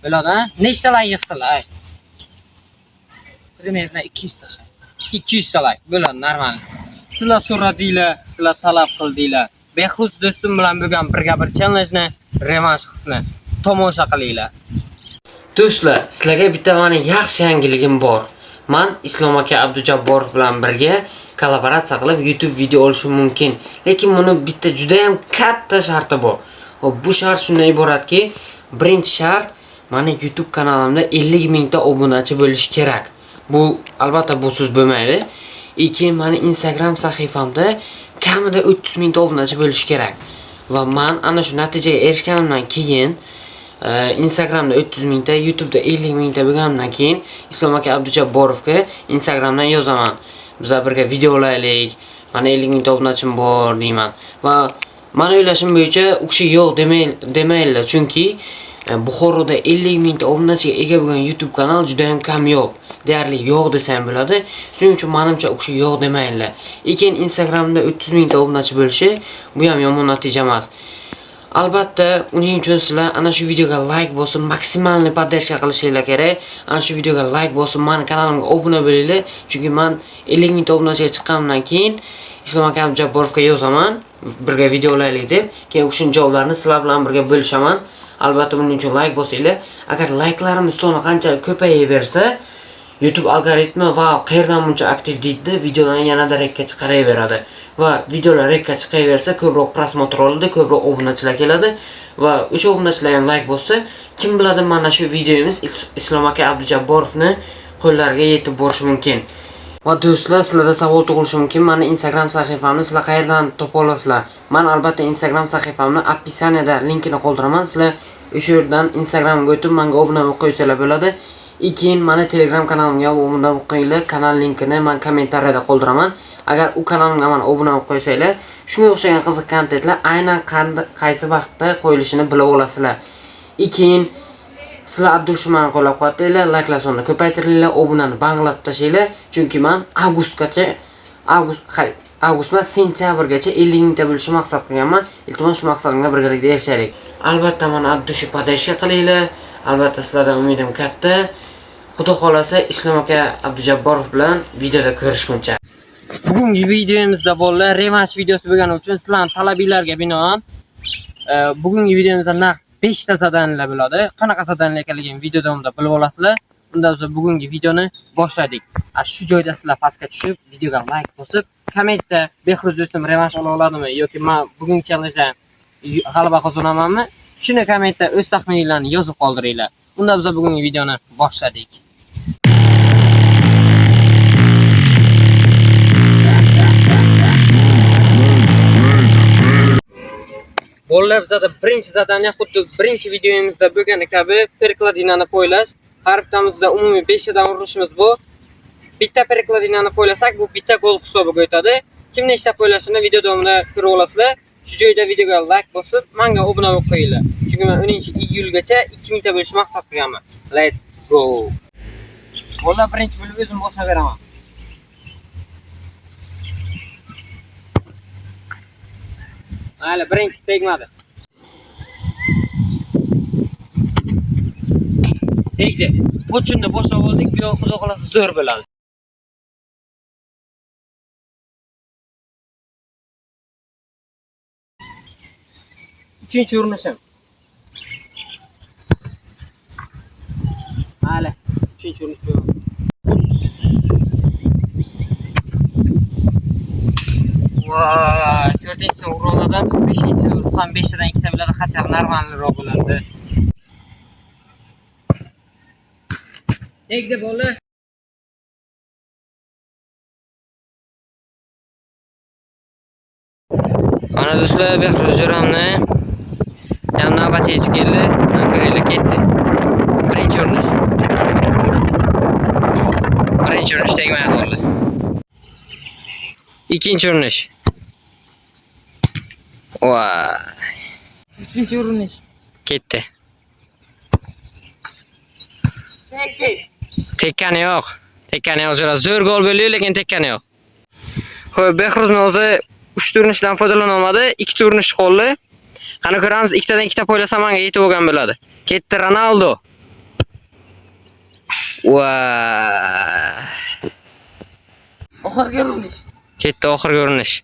Bo'ladi, ha? Nechta like yig'salar? Примерно 200 ta. 200 ta like. Bo'ladi, normal. Sizlar so'radinglar, sizlar talab qildinglar. Behruz do'stim bilan bo'lgan birga bir challenge-ni revansh qismi tomosha qilinglar. Do'stlar, sizlarga bitta meni yaxshi yangiligim bor. Men Islom aka Abdujabborov bilan birga kollaboratsiya qilib YouTube video olishim mumkin. Lekin buni bitta juda ham katta sharti bor. Hop, bu shart shundan iboratki, birinchi shart meni YouTube kanalimda 50 mingta obunachi bo'lishi kerak. Bu albatta bu so'z bo'lmaydi. Keyin meni Instagram sahifamda kamida 300 mingta obunachi bo'lishi kerak. Va men ana shu natijaga erishganimdan keyin Instagramda 300 mingta, YouTubeda 50 mingta bo'lgandan keyin Islom aka Abdujabborovga Instagramdan yozaman. Biz birga video olaylik. Mana 50 mingta obunachim bor deyman. Va men o'ylashim bo'yicha u kishi yo'q demaylar, chunki Buxoroda 50 mingta obunachiga ega bo'lgan YouTube kanal juda ham kam yo'q. Deyarli yo'q desam bo'ladi. Shuning uchun menimcha u kishi yo'q demaylar. Lekin Instagramda 300 mingta obunachi bo'lishi bu ham yomon natija emas. Albatta, uning uchun sizlar ana shu videoga like bosib, maksimalni podдержка qilishinglar kerak. Ana shu videoga like bosib, meni kanalimga obuna bo'linglar, chunki men 50 mingta obunachiga chiqqanimdan keyin Islom aka Abdujabborovga yozaman, birga video olaylik deb, keyin o'sha javoblarni sizlar bilan birga bo'lishaman. Albatta, buning uchun like bosinglar. Agar like'larimiz soni qanchalik ko'payaversa, YouTube algoritmi va qayerdan buncha aktiv deydi, videolarni yanada rekka chiqaraveradi. Va videolar rekka chiqaversa, ko'proq prosmotr oladi, ko'proq obunachilar keladi va o'sha obunachilar ham like bossa, kim biladi, mana shu videomiz Islom aka Abdujabborovni qo'llariga yetib borishi mumkin. Va do'stlar, sizlarda savol tug'ilishi mumkin. Meni Instagram sahifamni sizlar qayerdan topa olasizlar? Men albatta Instagram sahifamni описаниеda linkini qoldiraman. Sizlar o'sha yerdan Instagramga o'tib menga obuna bo'lib qo'ysalar bo'ladi. Keyin meni Telegram kanalimga obuna bo'lib qo'yinglar. Kanal linkini men kommentariyada qoldiraman. Agar u kanalimga men obuna bo'lib qo'ysanglar, shunga o'xshagan qiziq kontentlar aynan qaysi vaqtda qo'yilishini bilib olasizlar. Keyin sizlar Abdurshimani qo'llab-quvvatlaylar, like'lar sonini ko'paytiringlar, obunani banglatib tashlaylar, chunki men avgust va sentyabrgacha 50 mingta bo'lishni maqsad qilganman. Iltimos shu maqsadimga birgalikda erishaylik. Albatta, meni Abdushi podдержка qilinglar. Albatta, sizlardan umidim katta. Xudo xolasa Islom aka Abdujabborov bilan videoda ko'rishguncha. Bugungi videomizda bolalar revansh videosi bo'lgani uchun sizlarning talabinglarga binoan bugungi videomizda naq 5 ta zadanlar bo'ladi. Qanaqa zadanlar ekanligini video davomida bilib olasizlar. Unda biz bugungi videoni boshladik. Shu joyda sizlar pastga tushib, videoga like bosib, kommentda Behruz do'stim revansh ola oladimi yoki men bugungi challengedan g'alaba qozonamanmi? Shuni kommentda o'z taxmininglarni yozib qoldiringlar. Unda biz bugungi videoni boshladik. Bolalar, bizda birinchi zadaniya xuddi birinchi videomizda bo'lgani kabi perkladinani poylash. Har bittamizda umumiy 5 tadan urinishimiz bu. Bitta perkladinani poylasak, bu bitta gol hisobiga o'tadi. Kim nechta poylashini video davomida ko'rib olasizlar. Shu joyda videoga like bosib, menga obuna bo'lib qo'yinglar. Chunki men 10-iyulgacha 2000 ta bo'lishni maqsad qilganman. Let's go. Bolalar, birinchi bo'lib o'zim boshlab beraman. Mayli, birinchisi tegmadi. Tegdi. Qo'chinni boshlab oldik, bu yoq xudo xolasa zo'r bo'ladi. Uchinchi urinishim. Mayli, uchinchi urinish bu. Voy, 4-chi urinmadan 5-chi ham 5 tadan 2 ta bo'ladi, xatar normalroq bo'ladi. Tegdi bola. Mana do'stlar, Behruz jo'ramni ham navbati yetib keldi. Ko'ringlar, ketdi. Birinchi urinish. Birinchi urinish tegmadi bo'ldi. Ikkinchi urinish. Voy. Uchinchi urinish. Ketdi. Tekkani yo'q. Tekkani yo'q. Zo'r gol bo'ldi, lekin tekkani yo'q. Xo'p, Behruzning o'zi 3 urinishdan foydalana olmadi, 2 urinish qoldi. Qani ko'ramiz, 2 tadan 2 ta poylasam menga yetib olgan bo'ladi. Ketdi Ronaldo. Va. Oxirgi urinish. Ketdi oxirgi urinish.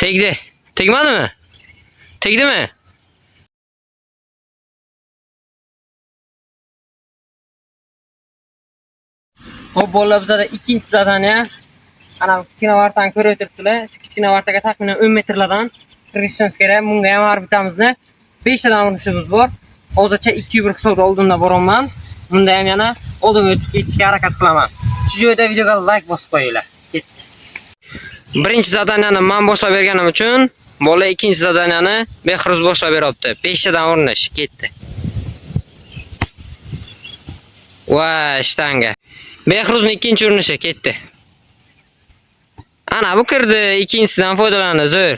Tegdi. Tegmadimi? Tegdimi? Xo'p, bolalar bizada ikkinchi zadaniya. Ana kichkina vartani ko'rib o'tiribsizlar. Shu kichkina vartaga taxminan 10 metrlardan kirishimiz kerak. Bunga ham har bittamizni 5 tadan urinishimiz bor. Hozircha 2-1 hisobda oldinda boraman. Bunda ham yana oldinga o'tib ketishga harakat qilaman. Shu joyda videoga like bosib qo'yinglar. Ketdi. Birinchi zadaniyani men boshlab berganim uchun bola ikkinchi zadaniyani Behruz boshlab beryapti. 5 tadan urinish ketdi. Va shtanga. Behruzning ikkinchi urinishi ketdi. Ana bu kirdi, ikkinchisidan foydalandi zo'r.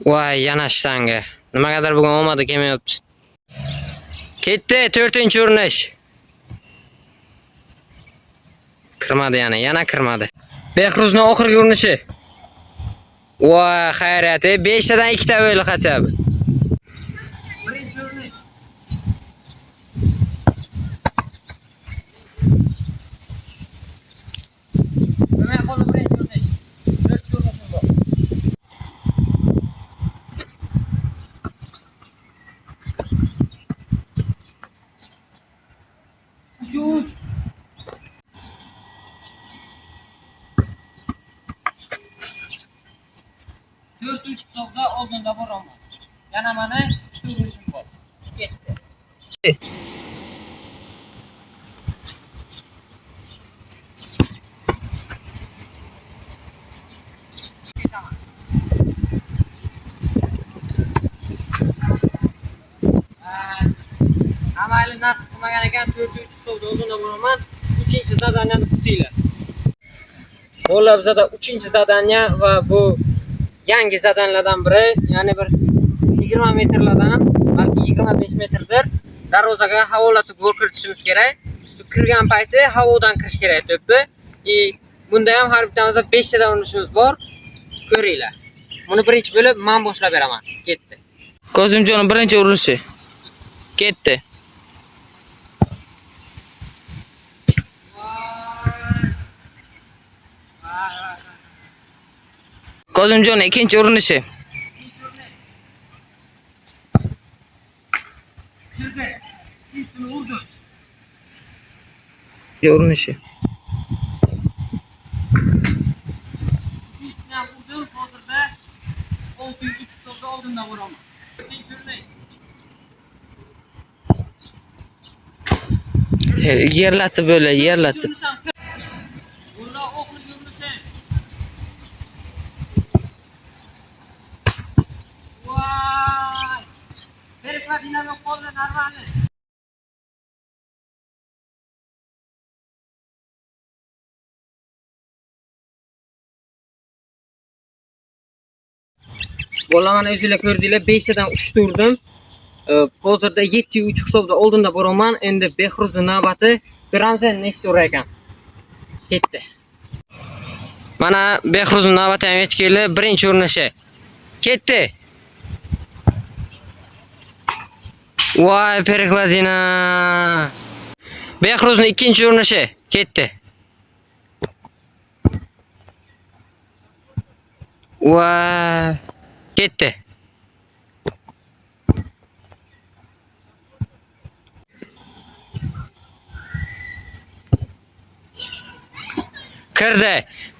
Voy, yana shtanga. Nimagadir bugun omadi kelmayapti. Ketdi, 4-chi urinish. Kirmadi yana kirmadi. Behruzning oxirgi urinishi. Voy, xayriyati, 5 tadan 2 ta o'yli qachab. Birinchi urinish. Nima qoldi birinchi urinish? 4 urinishim bor. Uch. 4-3 hisobda oldinda boraman. Yana mana 2 urinishim bor. Ketdi. Amayli nasib qilmagan ekan 4-3 hisobda oldinda boraman. 3-chi zadaniyani kutinglar. Bolalar bizada 3-chi zadaniya va bu yangi zadanlardan biri, ya'ni bir 20 metrlardan, balki 25 metrdir. Darvozaga havolatib gol kiritishimiz kerak. Shu kirgan payti havodan kirish kerak to'pni. Bunda ham har bittamizda 5 tadan urinishimiz bor. Ko'ringlar. Buni birinchi bo'lib men boshlab beraman. Ketdi. Kozimjonning birinchi urinishi. Ketdi. Kozimjonning ikkinchi urinishi. Kirdi. Ikkinchisini urdim. Urinishi. Ikkinchisini ham urdim. Hozirda 6-3 hisobda oldinda boraman. Ikkinchi urinish. Yerlatib böyle, yerlatib. Bunda oxirgi urinishi. Voy! Berkladinami qoldi narvani. Bolalarni o'zingizlar ko'rdinglar, 5 tadan 3 ta urdim. Hozirda 7-3 hisobda oldinda boraman. Endi Behruzning navbati. Ko'ramiz nechta urar ekan. Ketdi. Mana Behruzning navbati ham yetib keldi. Birinchi urinishi. Ketdi. Voy, Perklazina. Behruzning ikkinchi urinishi. Ketdi. Voy, ketdi. Kirdi.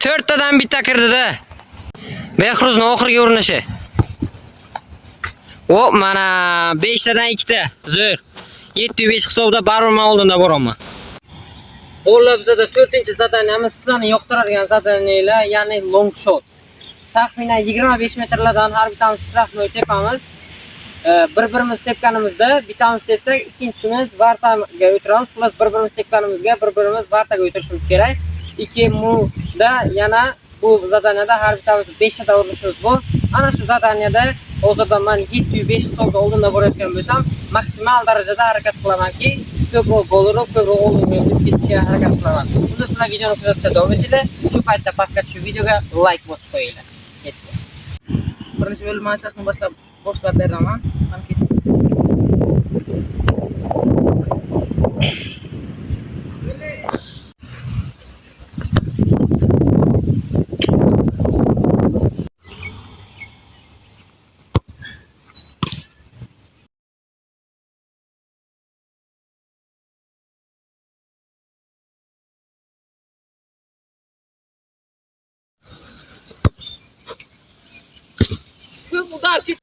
4 tadan bitta kirdi-da. Behruzning oxirgi urinishi. O, mana 5 tadan 2 ta. Zo'r. 7-5 hisobda baribir oldinda boraman. Bolalar bizada 4-chi zadaniyamiz sizlarni yoqtiradigan zadaniyalar, ya'ni long shot. Taxminan 25 metrlardan har bittamiz shtrafnoy tepamiz. Bir-birimiz tepganimizda bittamiz tepsak, ikkinchimiz vartaga o'tiramiz. Plus bir-birimiz tepganimizga bir-birimiz vartaga o'tirishimiz kerak. 2 muda yana bu zadaniyada har bittamiz 5 ta urinishimiz bor. Ana shu zadaniyada hozirda men 7-5 hisobda oldinda borayotgan bo'lsam, maksimal darajada harakat qilamanki, ko'proq gol urib, ko'proq oldinga o'tib ketishga harakat qilaman. Bunda sizlar videoni kuzatishda davom etinglar. Shu paytda pastga tushib videoga like bosib qo'yinglar. Ketdi. Birinchi bo'lim mana shuni boshlab boshlab beraman. Ham ketdi. Bu da ketdi.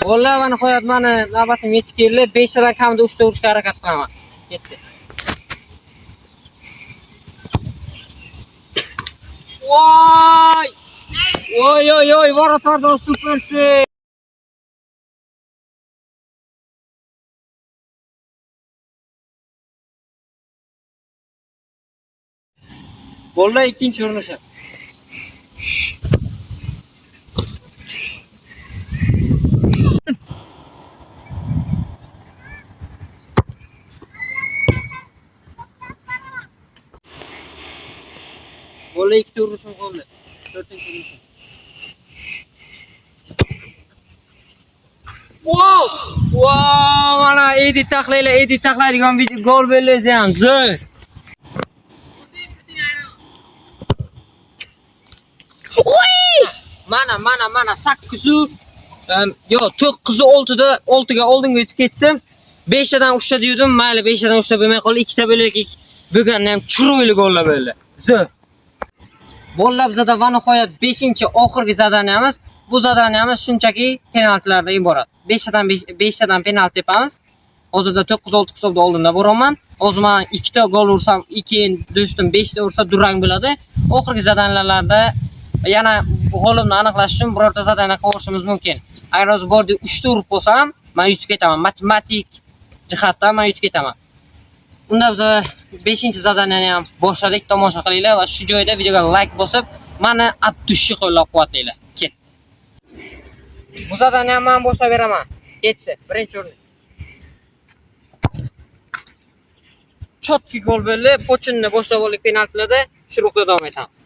Vallahi mana qo'yat mani navbatim yetib keldi. 5 tadan kamida 3 ta urishga harakat qilaman. Ketdi. Voy! Voy, Vorotardan supersi. Vallahi ikinchi urinishi. Vallahi ikkita urinishim qoldi. 4-urinishim. Wow, mana edit taxlaydigan video gol belgilaysiz ham. Zo'r. Mana 8 yo 9 da 6 ga oldinga o'tib ketdim. 5 tadan 3 ta dedim, mayli 5 tadan 3 ta bo'lmay qoldi. 2 ta bo'lak bo'lganda ham chiroyli gollar bo'ldi. Zo'r. Bolalar bizda va nihoyat 5-oxirgi zadaniyamiz. Bu zadaniyamiz shunchaki penaltilardan iborat. 5 tadan penalti tepamiz. Hozirda 9-6 hisobda oldinda boraman. Hozir men 2 ta gol ursam, keyin do'stim 5 ta ursa durang bo'ladi. Oxirgi zadaniyalarda yana g'olibni aniqlash uchun birorta zadaniya qilishimiz mumkin. Agar hozir bordi 3 ta urib bo'lsam, men yutib ketaman. Matematik jihatdan men yutib ketaman. Unda biz 5-zadaniyani ham boshladik, tomosha qilinglar va shu joyda videoga like bosib, meni attushi qo'llab-quvvatlanglar. Ket. Bu zadaniyani men boshlab beraman. Ketdi. Birinchi o'rin. Chotki gol bo'ldi. Pochinni boshlab oldik penaltilarda. Shu ruhda davom etamiz.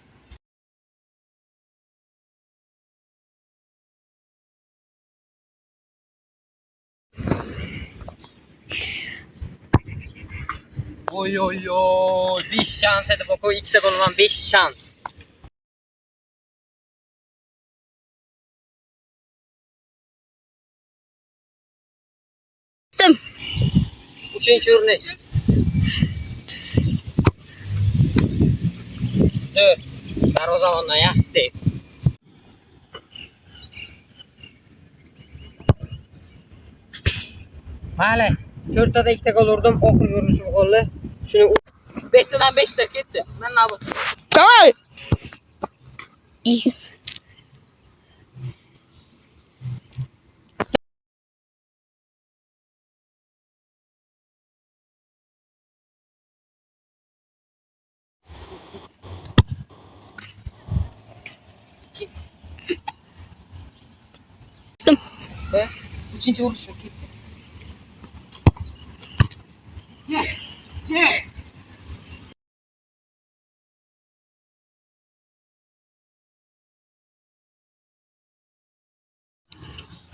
Oy, 5 şans edi bu 2 ta golman 5 şans. Tuttum. 3-chi o'rin. Zo'r. Darvozamondan yaxshi seyf. Mayli, 4 tada 2 ta gol urdim, oxirgi urinishim qoldi. Shuni 5 tadan 5 ta ketdi. Men navbat. Davay! Tuttum. 3-chi urishga ketdi.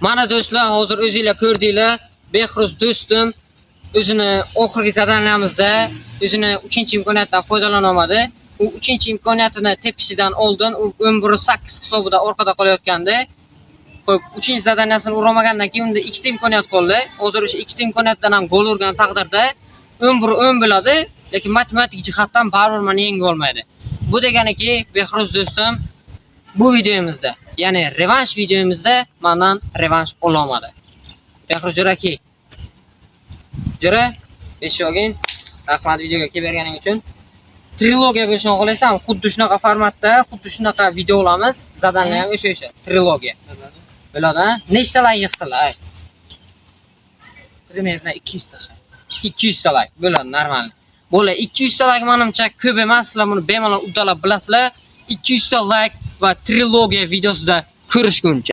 Mana do'stlar, hozir o'zingizlar ko'rdinglar. Behruz do'stim o'zini oxirgi zadaniyamizda o'zini 3-imkoniyatdan foydalana olmadi. U 3-imkoniyatini tepishidan oldin u 11-8 hisobida orqada qolayotgandi. Xo'p, 3-zadaniyasini uramagandan keyin unda 2 ta imkoniyat qoldi. Hozir o'sha 2 ta imkoniyatdan ham gol urgan taqdirda 11-10 bo'ladi, lekin matematik jihatdan baribir meni yenga olmaydi. Bu deganiki, Behruz do'stim bu videomizda, ya'ni revansh videomizda mendan revansh ololmadi. Behruz jo'raki. Jo'ra, beshogin, rahmat videoga kelib berganing uchun. Trilogiya bo'lishini xohlaysan, xuddi shunaqa formatda, xuddi shunaqa video olamiz. Zadanlar ham o'sha. Trilogiya. Bo'ladi, nechta like yig'sinlar? Примерно 200 ta. 200 ta like. Bo'ladi, normal. Bo'la 200 ta like menimcha ko'p emas, sizlar buni bemalol uddalab bilasizlar. 200 ta like va trilogiya videosida ko'rishguncha